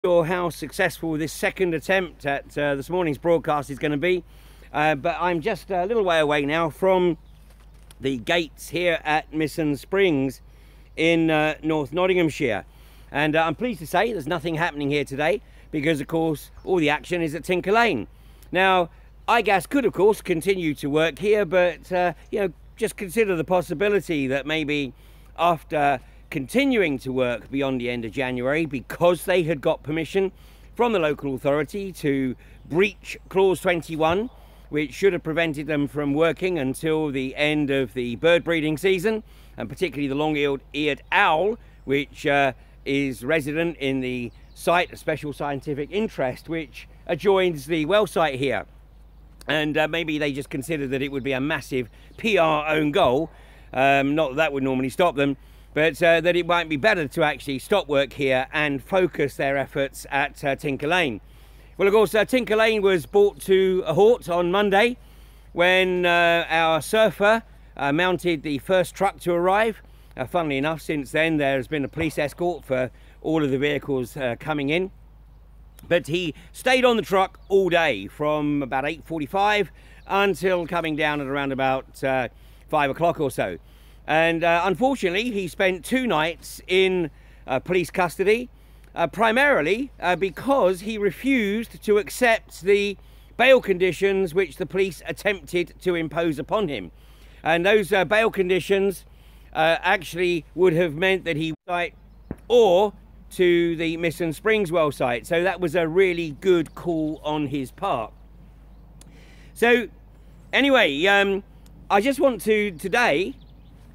Sure how successful this second attempt at this morning's broadcast is going to be, but I'm just a little way away now from the gates here at Missing Springs in North Nottinghamshire, and I'm pleased to say there's nothing happening here today because of course all the action is at Tinker Lane. Now iGas could of course continue to work here, but you know, just consider the possibility that maybe after continuing to work beyond the end of January, because they had got permission from the local authority to breach clause 21, which should have prevented them from working until the end of the bird breeding season, and particularly the long-eared owl, which is resident in the site of special scientific interest which adjoins the well site here. And maybe they just considered that it would be a massive PR own goal, not that would normally stop them, but that it might be better to actually stop work here and focus their efforts at Tinker Lane. Well, of course, Tinker Lane was brought to a halt on Monday when our surfer mounted the first truck to arrive. Funnily enough, since then there has been a police escort for all of the vehicles coming in. But he stayed on the truck all day from about 8:45 until coming down at around about 5 o'clock or so. And unfortunately, he spent 2 nights in police custody, primarily because he refused to accept the bail conditions which the police attempted to impose upon him. And those bail conditions actually would have meant that he went or to the Missing Springs well site. So that was a really good call on his part. So anyway, I just want to today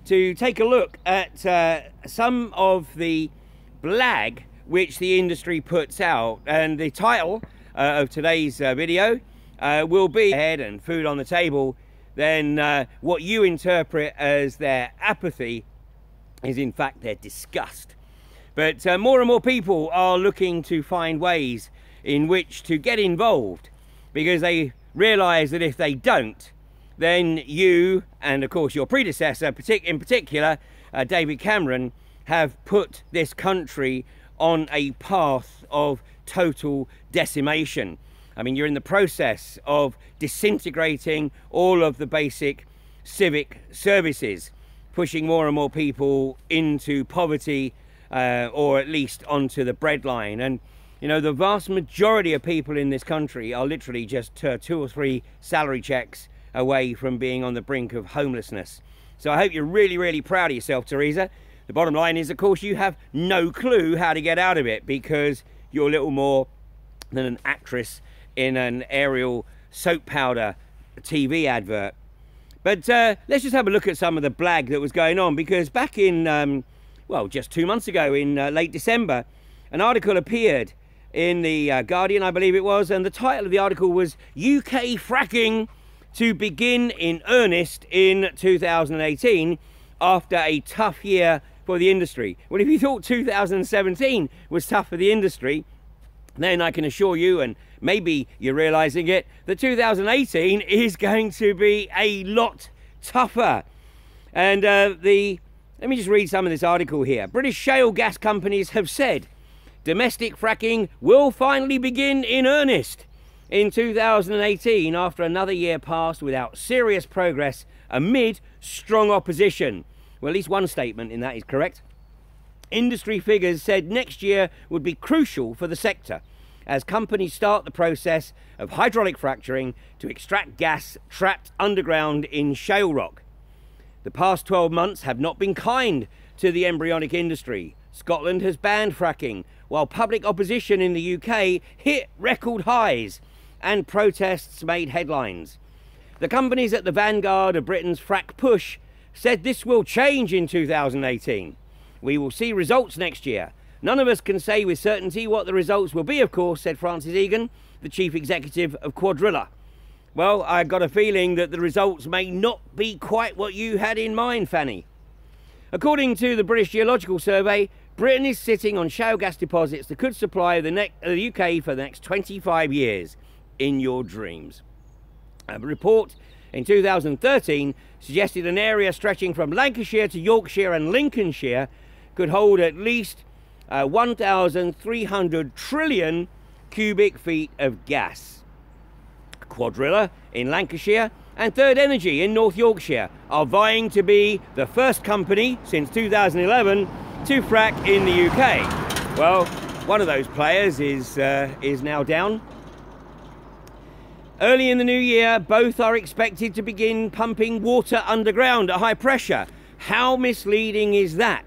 to take a look at some of the blag which the industry puts out, and the title of today's video will be "Head and Food on the Table." Then what you interpret as their apathy is in fact their disgust. But more and more people are looking to find ways in which to get involved, because they realise that if they don't, then you, and of course your predecessor in particular, David Cameron, have put this country on a path of total decimation. I mean, you're in the process of disintegrating all of the basic civic services, pushing more and more people into poverty, or at least onto the breadline. And you know, the vast majority of people in this country are literally just 2 or 3 salary checks away from being on the brink of homelessness. So I hope you're really, really proud of yourself, Theresa. The bottom line is, of course, you have no clue how to get out of it, because you're little more than an actress in an Ariel soap powder TV advert. But let's just have a look at some of the blag that was going on, because back in, well, just 2 months ago, in late December, an article appeared in the Guardian, I believe it was, and the title of the article was "UK Fracking to begin in earnest in 2018 after a tough year for the industry." Well, if you thought 2017 was tough for the industry, then I can assure you, and maybe you're realizing it, that 2018 is going to be a lot tougher. And let me just read some of this article here. British shale gas companies have said domestic fracking will finally begin in earnest in 2018 after another year passed without serious progress amid strong opposition. Well, at least one statement in that is correct. Industry figures said next year would be crucial for the sector as companies start the process of hydraulic fracturing to extract gas trapped underground in shale rock. The past 12 months have not been kind to the embryonic industry. Scotland has banned fracking, while public opposition in the UK hit record highs and protests made headlines. The companies at the vanguard of Britain's frack push said this will change in 2018. We will see results next year. None of us can say with certainty what the results will be, of course, said Francis Egan, the chief executive of Quadrilla. Well, I got a feeling that the results may not be quite what you had in mind, Fanny. According to the British Geological Survey, Britain is sitting on shale gas deposits that could supply the UK for the next 25 years. In your dreams. A report in 2013 suggested an area stretching from Lancashire to Yorkshire and Lincolnshire could hold at least 1,300 trillion cubic feet of gas. Quadrilla in Lancashire and Third Energy in North Yorkshire are vying to be the first company since 2011 to frack in the UK. Well, one of those players is now down. Early in the new year, both are expected to begin pumping water underground at high pressure. How misleading is that?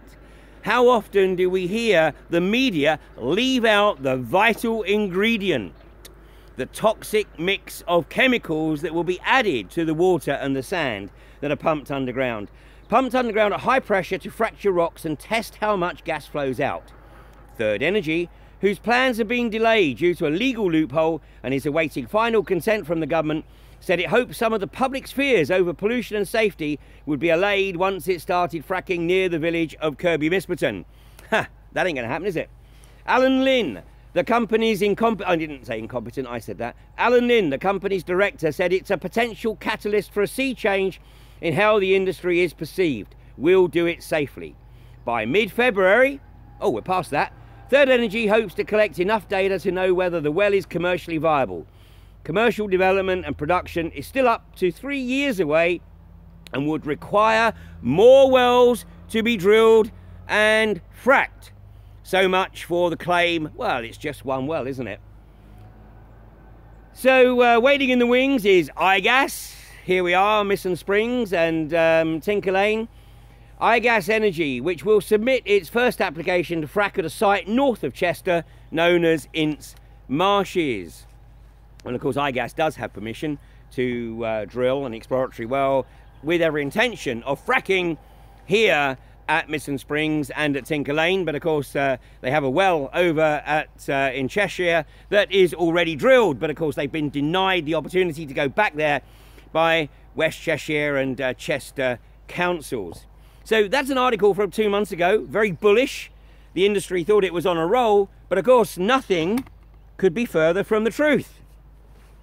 How often do we hear the media leave out the vital ingredient, the toxic mix of chemicals that will be added to the water and the sand that are pumped underground? Pumped underground at high pressure to fracture rocks and test how much gas flows out. Third Energy, whose plans are being delayed due to a legal loophole and is awaiting final consent from the government, said it hoped some of the public's fears over pollution and safety would be allayed once it started fracking near the village of Kirkby Misperton. Ha! That ain't gonna happen, is it? Alan Lynn, the company's I didn't say incompetent, I said that. Alan Lynn, the company's director, said it's a potential catalyst for a sea change in how the industry is perceived. We'll do it safely. By mid-February, oh, we're past that, Third Energy hopes to collect enough data to know whether the well is commercially viable. Commercial development and production is still up to 3 years away and would require more wells to be drilled and fracked. So much for the claim, well, it's just one well, isn't it? So waiting in the wings is iGas. Here we are, Misson Springs and Tinker Lane. iGas Energy, which will submit its first application to frack at a site north of Chester known as Ince Marshes. And of course iGas does have permission to drill an exploratory well with every intention of fracking here at Misson Springs and at Tinker Lane, but of course they have a well over at in Cheshire that is already drilled, but of course they've been denied the opportunity to go back there by West Cheshire and Chester councils. So that's an article from 2 months ago, very bullish. The industry thought it was on a roll, but of course nothing could be further from the truth.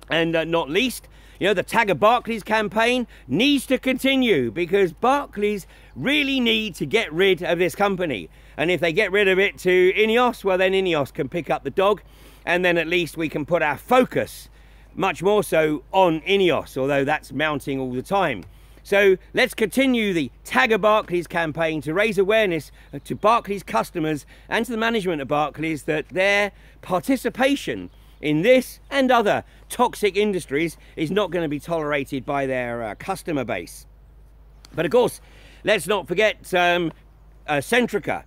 And not least, you know, the Tagger Barclays campaign needs to continue because Barclays really need to get rid of this company. And if they get rid of it to INEOS, well then INEOS can pick up the dog and then at least we can put our focus much more so on INEOS, although that's mounting all the time. So let's continue the Tagger Barclays campaign to raise awareness to Barclays customers and to the management of Barclays that their participation in this and other toxic industries is not going to be tolerated by their customer base. But of course, let's not forget Centrica,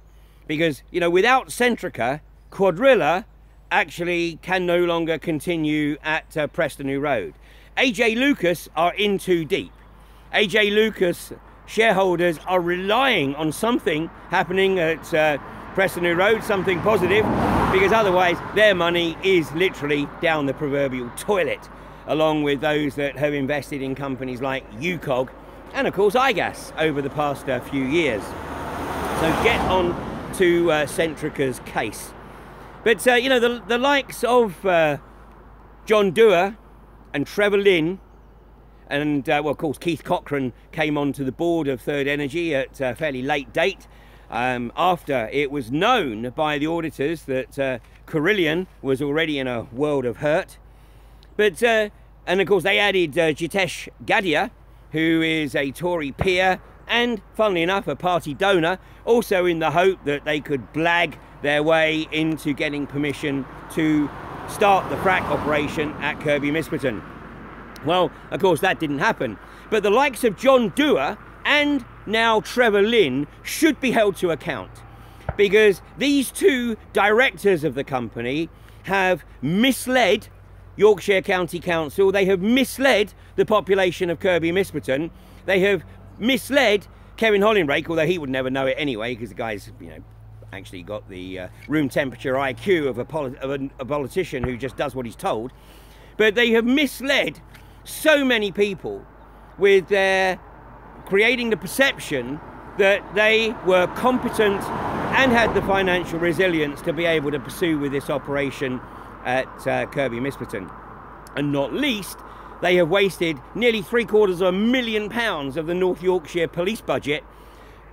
because, you know, without Centrica, Quadrilla actually can no longer continue at Preston New Road. AJ Lucas are in too deep. AJ Lucas shareholders are relying on something happening at Preston New Road, something positive, because otherwise their money is literally down the proverbial toilet, along with those that have invested in companies like UCOG and of course iGas over the past few years. So get on to Centrica's case. But you know, the likes of John Dewar and Trevor Lynn and well, of course Keith Cochrane came onto the board of Third Energy at a fairly late date, after it was known by the auditors that Carillion was already in a world of hurt. But and of course they added Jitesh Gadhia, who is a Tory peer and, funnily enough, a party donor, also in the hope that they could blag their way into getting permission to start the frack operation at Kirkby Misperton. Well, of course that didn't happen, but the likes of John Dewar and now Trevor Lynn should be held to account, because these two directors of the company have misled Yorkshire County Council, they have misled the population of Kirkby Misperton, they have misled Kevin Hollinrake, although he would never know it anyway, because the guy's, you know, actually got the room temperature IQ of a politician who just does what he's told. But they have misled so many people with their creating the perception that they were competent and had the financial resilience to be able to pursue with this operation at Kirkby Misperton. And not least, they have wasted nearly £750,000 of the North Yorkshire police budget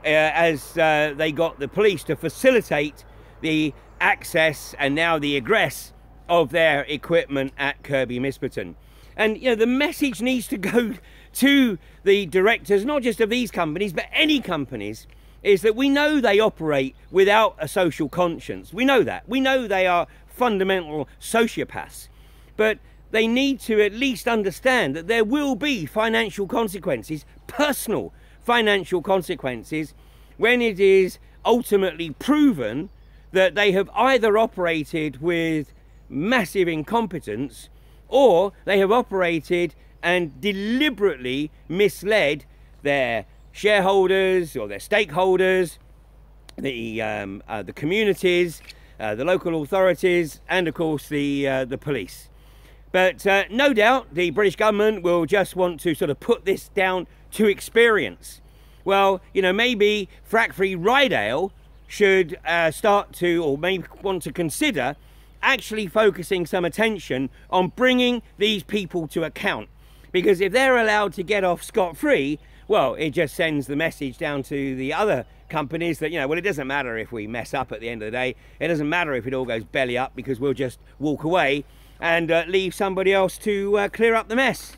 as they got the police to facilitate the access and now the egress of their equipment at Kirkby Misperton. And you know, the message needs to go to the directors, not just of these companies, but any companies, is that we know they operate without a social conscience. We know that. We know they are fundamental sociopaths. But they need to at least understand that there will be financial consequences, personal financial consequences, when it is ultimately proven that they have either operated with massive incompetence or they have operated and deliberately misled their shareholders or their stakeholders, the communities, the local authorities, and of course the police. But no doubt the British government will just want to sort of put this down to experience. Well, you know, maybe Frack-Free Rydale should start to, or maybe want to consider, actually focusing some attention on bringing these people to account. Because if they're allowed to get off scot-free, well, it just sends the message down to the other companies that, you know, well, it doesn't matter if we mess up at the end of the day. It doesn't matter if it all goes belly up, because we'll just walk away and leave somebody else to clear up the mess.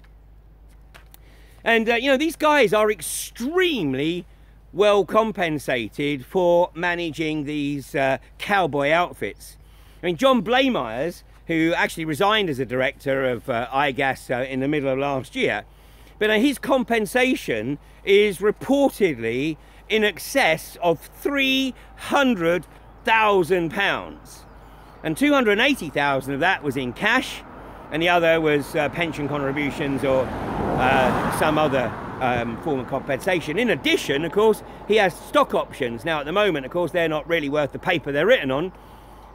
And, you know, these guys are extremely well compensated for managing these cowboy outfits. I mean, John Blamires, who actually resigned as a director of iGas in the middle of last year, but his compensation is reportedly in excess of £300,000. And £280,000 of that was in cash, and the other was pension contributions or some other form of compensation. In addition, of course, he has stock options. Now, at the moment, of course, they're not really worth the paper they're written on.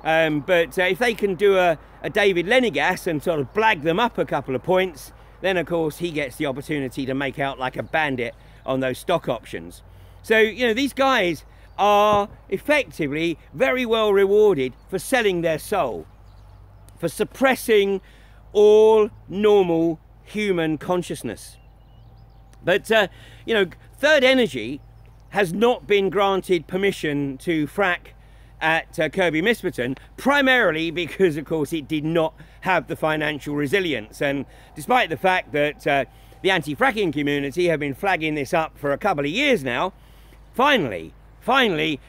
But if they can do a David Lenegas and sort of blag them up a couple of points, then, of course, he gets the opportunity to make out like a bandit on those stock options. So, you know, these guys are effectively very well rewarded for selling their soul, for suppressing all normal human consciousness. But, you know, Third Energy has not been granted permission to frack at Kirkby Misperton, primarily because, of course, it did not have the financial resilience. And despite the fact that the anti-fracking community have been flagging this up for a couple of years now, finally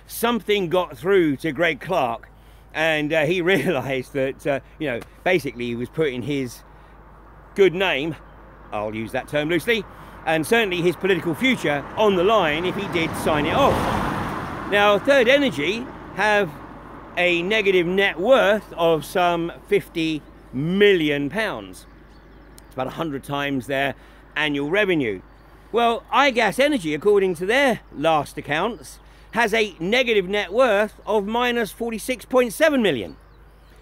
something got through to Greg Clark, and he realised that, you know, basically he was putting his good name, I'll use that term loosely, and certainly his political future on the line if he did sign it off. Now, Third Energy have a negative net worth of some £50 million. It's about 100 times their annual revenue. Well, iGas Energy, according to their last accounts, has a negative net worth of minus 46.7 million.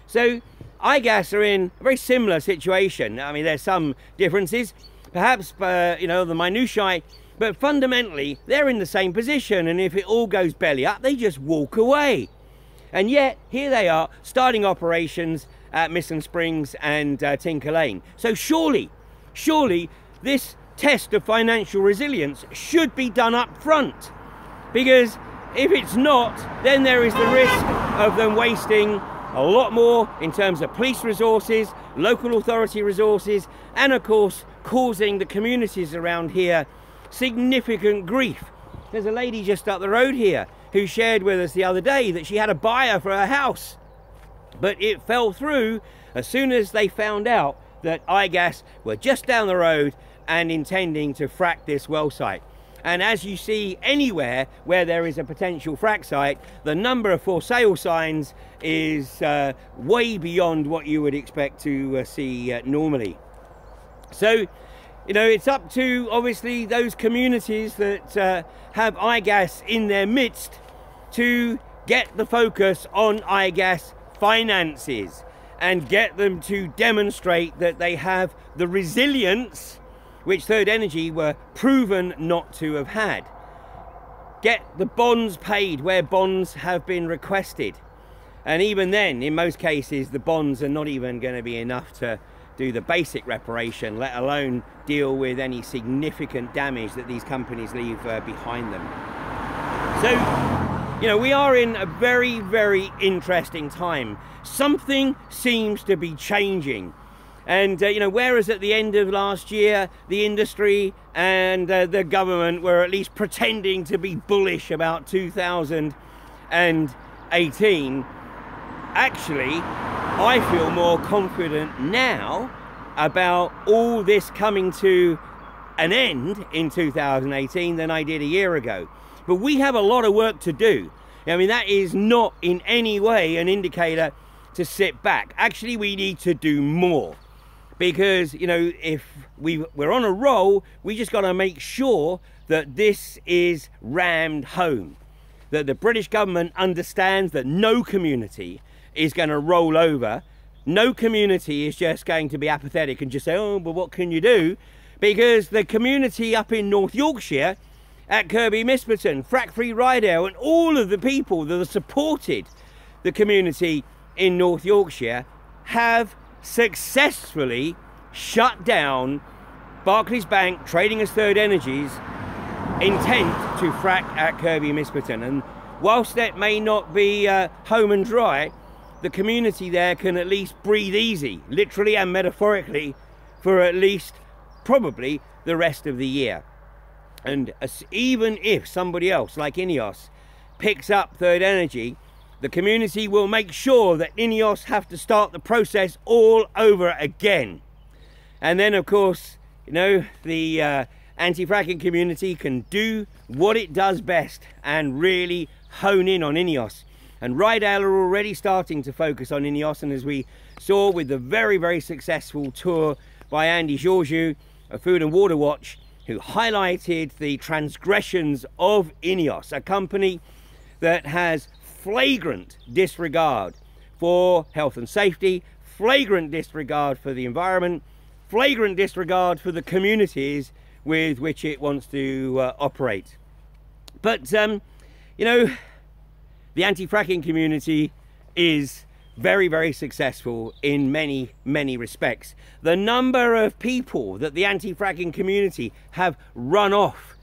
So iGas are in a very similar situation. I mean, there's some differences, perhaps, you know, the minutiae, but fundamentally they're in the same position, and if it all goes belly up, they just walk away. And yet here they are starting operations at Misson Springs and Tinker Lane. So surely this test of financial resilience should be done up front, because if it's not, then there is the risk of them wasting a lot more in terms of police resources, local authority resources, and of course causing the communities around here significant grief. There's a lady just up the road here who shared with us the other day that she had a buyer for her house, but it fell through as soon as they found out that iGas were just down the road and intending to frack this well site. And as you see anywhere where there is a potential frack site, the number of for sale signs is way beyond what you would expect to see normally. So, you know, it's up to obviously those communities that have iGas in their midst to get the focus on iGas finances and get them to demonstrate that they have the resilience which Third Energy were proven not to have had. Get the bonds paid where bonds have been requested. And even then, in most cases, the bonds are not even going to be enough to do the basic reparation, let alone deal with any significant damage that these companies leave behind them. So, You know, we are in a very, very interesting time. Something seems to be changing. And, you know, whereas at the end of last year, the industry and the government were at least pretending to be bullish about 2018, actually, I feel more confident now about all this coming to an end in 2018 than I did a year ago. But we have a lot of work to do. I mean, that is not in any way an indicator to sit back. Actually, we need to do more. Because, you know, if we're on a roll, we just got to make sure that this is rammed home. That the British government understands that no community is going to roll over. No community is just going to be apathetic and just say, oh, but what can you do? Because the community up in North Yorkshire, at Kirkby Misperton, Frack Free Rydale, and all of the people that have supported the community in North Yorkshire have successfully shut down Barclays Bank, trading as Third Energy's intent to frack at Kirkby Misperton. And whilst that may not be home and dry, the community there can at least breathe easy, literally and metaphorically, for at least probably the rest of the year. And even if somebody else like INEOS picks up Third Energy, the community will make sure that INEOS have to start the process all over again. And then, of course, you know, the anti-fracking community can do what it does best and really hone in on INEOS. And Rydale are already starting to focus on INEOS, and as we saw with the very, very successful tour by Andy Georgiou of Food and Water Watch, who highlighted the transgressions of INEOS, a company that has flagrant disregard for health and safety, flagrant disregard for the environment, flagrant disregard for the communities with which it wants to operate. But, you know, the anti-fracking community is very, very successful in many, many respects. The number of people that the anti-fracking community have run off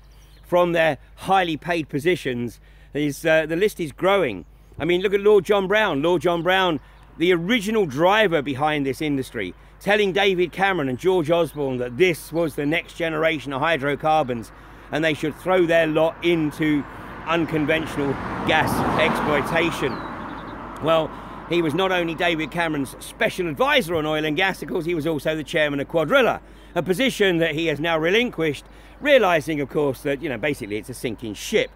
from their highly paid positions is, the list is growing. I mean, look at Lord John Brown. Lord John Brown, the original driver behind this industry, telling David Cameron and George Osborne that this was the next generation of hydrocarbons and they should throw their lot into unconventional gas exploitation. Well, he was not only David Cameron's special advisor on oil and gas, of course, he was also the chairman of Quadrilla, a position that he has now relinquished, realising, of course, that, you know, basically it's a sinking ship.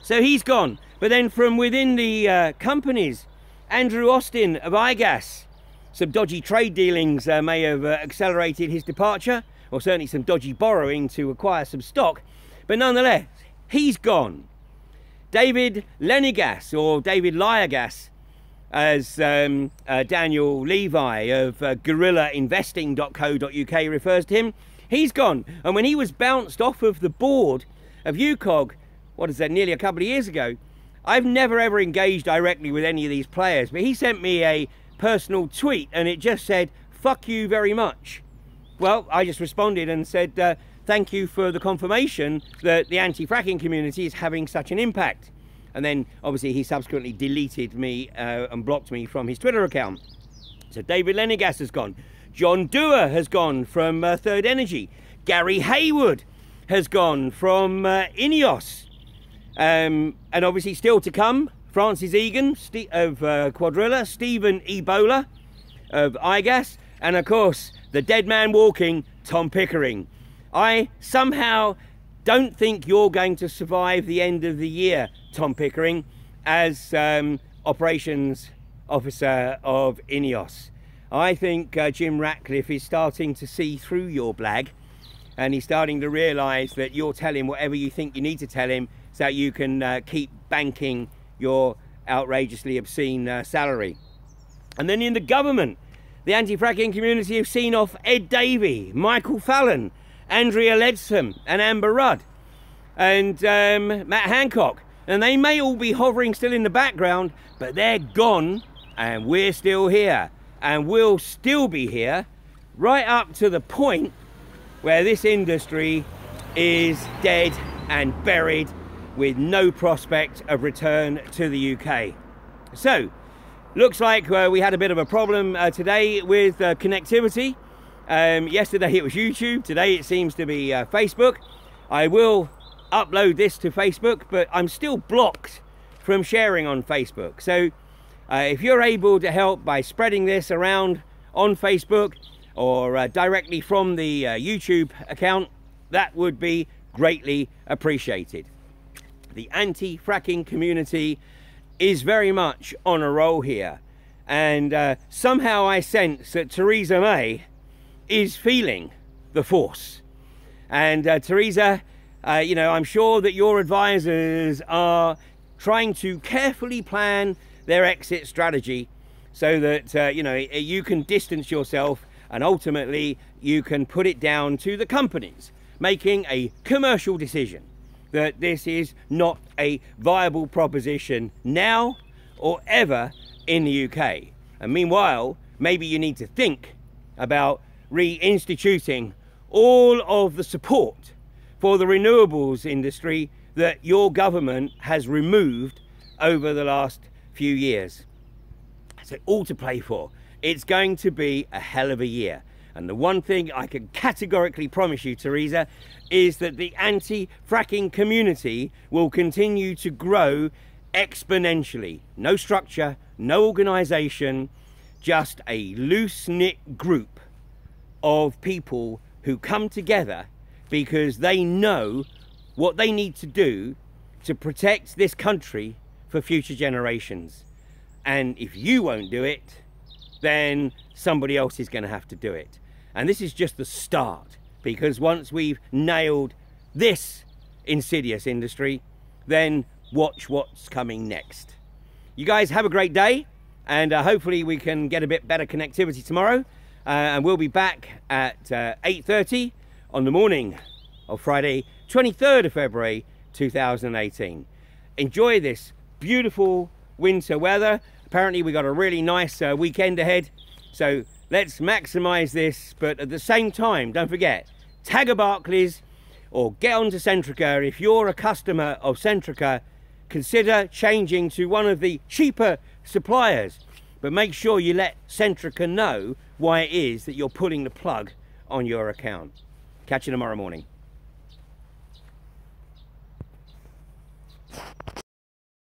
So he's gone. But then from within the companies, Andrew Austin of iGas, some dodgy trade dealings may have accelerated his departure, or certainly some dodgy borrowing to acquire some stock. But nonetheless, he's gone. David Lenigas, or David Liargas, as Daniel Levi of guerrillainvesting.co.uk refers to him, he's gone. And when he was bounced off of the board of UCOG, what is that, nearly a couple of years ago, I've never ever engaged directly with any of these players, but he sent me a personal tweet and it just said, fuck you very much. Well, I just responded and said, thank you for the confirmation that the anti-fracking community is having such an impact. And then obviously he subsequently deleted me and blocked me from his Twitter account. So David Lenigas has gone. John Dewar has gone from Third Energy. Gary Hayward has gone from INEOS. And obviously still to come, Francis Egan of Quadrilla, Stephen Ebola of iGas, and of course the dead man walking, Tom Pickering. I somehow don't think you're going to survive the end of the year, Tom Pickering, as operations officer of INEOS. I think Jim Ratcliffe is starting to see through your blag, and he's starting to realise that you'll tell him whatever you think you need to tell him so that you can keep banking your outrageously obscene salary. And then in the government, the anti-fracking community have seen off Ed Davey, Michael Fallon, Andrea Leadsom and Amber Rudd and Matt Hancock. And they may all be hovering still in the background, but they're gone and we're still here. And we'll still be here right up to the point where this industry is dead and buried with no prospect of return to the UK. So, looks like we had a bit of a problem today with connectivity. Yesterday it was YouTube, today it seems to be Facebook. I will upload this to Facebook, but I'm still blocked from sharing on Facebook. So if you're able to help by spreading this around on Facebook or directly from the YouTube account, that would be greatly appreciated. The anti-fracking community is very much on a roll here, and somehow I sense that Theresa May is feeling the force. And Theresa, you know, I'm sure that your advisors are trying to carefully plan their exit strategy so that you know, you can distance yourself, and ultimately you can put it down to the companies making a commercial decision that this is not a viable proposition now or ever in the UK. And meanwhile, maybe you need to think about reinstituting all of the support for the renewables industry that your government has removed over the last few years. So all to play for. It's going to be a hell of a year. And the one thing I can categorically promise you, Theresa, is that the anti-fracking community will continue to grow exponentially. No structure, no organisation, just a loose-knit group of people who come together because they know what they need to do to protect this country for future generations. And if you won't do it, then somebody else is going to have to do it. And this is just the start, because once we've nailed this insidious industry, then watch what's coming next. You guys have a great day, and hopefully we can get a bit better connectivity tomorrow. And we'll be back at 8:30 on the morning of Friday, 23rd of February 2018. Enjoy this beautiful winter weather. Apparently we got a really nice weekend ahead, so let's maximize this. But at the same time, don't forget, tag a Barclays or get onto Centrica. If you're a customer of Centrica, consider changing to one of the cheaper suppliers, but make sure you let Centrica know why it is that you're pulling the plug on your account. Catch you tomorrow morning.